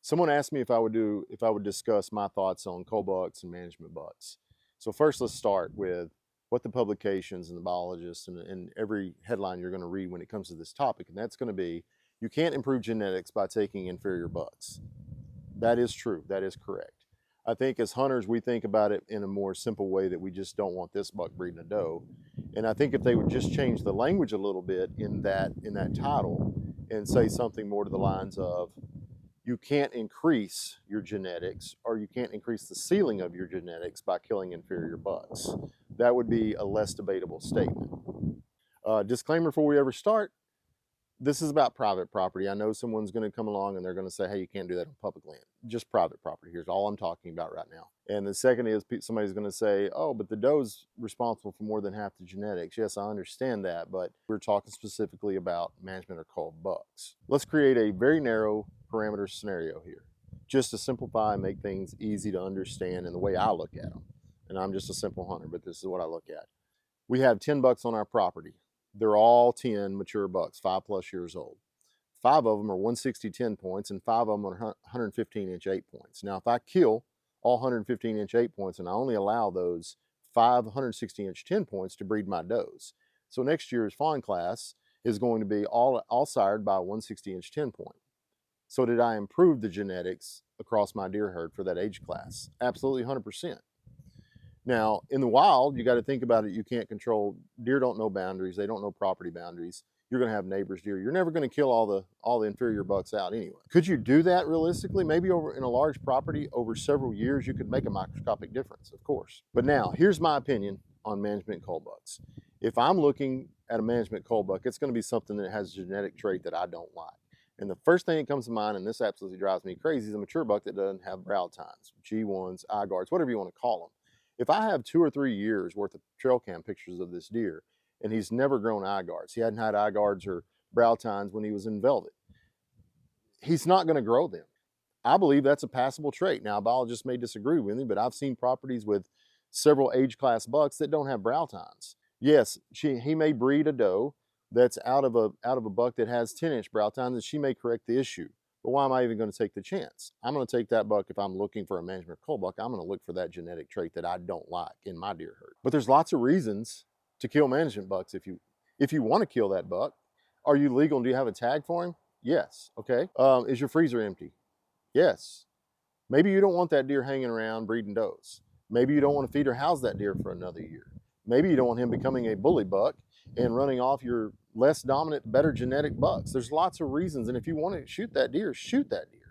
Someone asked me if I would discuss my thoughts on cull bucks and management bucks. So first, let's start with what the publications and the biologists and every headline you're going to read when it comes to this topic, and that's going to be you can't improve genetics by taking inferior bucks. That is true. That is correct. I think as hunters, we think about it in a more simple way that we just don't want this buck breeding a doe. And I think if they would just change the language a little bit in that title and say something more to the lines of you can't increase your genetics or you can't increase the ceiling of your genetics by killing inferior bucks. That would be a less debatable statement. Disclaimer before we ever start, this is about private property. I know someone's going to come along and they're going to say, hey, you can't do that on public land. Just private property. Here's all I'm talking about right now. And the second is somebody's going to say, oh, but the doe's responsible for more than half the genetics. Yes, I understand that, but we're talking specifically about management or culled bucks. Let's create a very narrow parameter scenario here, just to simplify and make things easy to understand in the way I look at them. And I'm just a simple hunter, but this is what I look at. We have 10 bucks on our property. They're all 10 mature bucks, 5+ years old. 5 of them are 160 10 points, and 5 of them are 115 inch 8 points. Now, if I kill all 115 inch 8 points and I only allow those 5 160 inch 10 points to breed my does, so next year's fawn class is going to be all sired by a 160 inch 10 point. So did I improve the genetics across my deer herd for that age class? Absolutely 100%. Now, in the wild, you got to think about it. You can't control, deer don't know boundaries. They don't know property boundaries. You're going to have neighbors' deer. You're never going to kill all the inferior bucks out anyway. Could you do that realistically? Maybe over in a large property over several years, you could make a microscopic difference, of course. But now, here's my opinion on management cull bucks. If I'm looking at a management cull buck, it's going to be something that has a genetic trait that I don't like. And the first thing that comes to mind, and this absolutely drives me crazy, is a mature buck that doesn't have brow tines, G1s, eye guards, whatever you want to call them. If I have 2 or 3 years worth of trail cam pictures of this deer and he's never grown eye guards, he hadn't had eye guards or brow tines when he was in velvet, he's not going to grow them. I believe that's a passable trait. Now, biologists may disagree with me, but I've seen properties with several age class bucks that don't have brow tines. Yes, he may breed a doe that's out of a buck that has 10 inch brow tines, and she may correct the issue. But why am I even going to take the chance? I'm going to take that buck if I'm looking for a management cull buck. I'm going to look for that genetic trait that I don't like in my deer herd. But there's lots of reasons to kill management bucks if you want to kill that buck. Are you legal and do you have a tag for him? Yes. Okay. Is your freezer empty? Yes. Maybe you don't want that deer hanging around breeding does. Maybe you don't want to feed or house that deer for another year. Maybe you don't want him becoming a bully buck and running off your less dominant, better genetic bucks. There's lots of reasons. And if you want to shoot that deer, shoot that deer.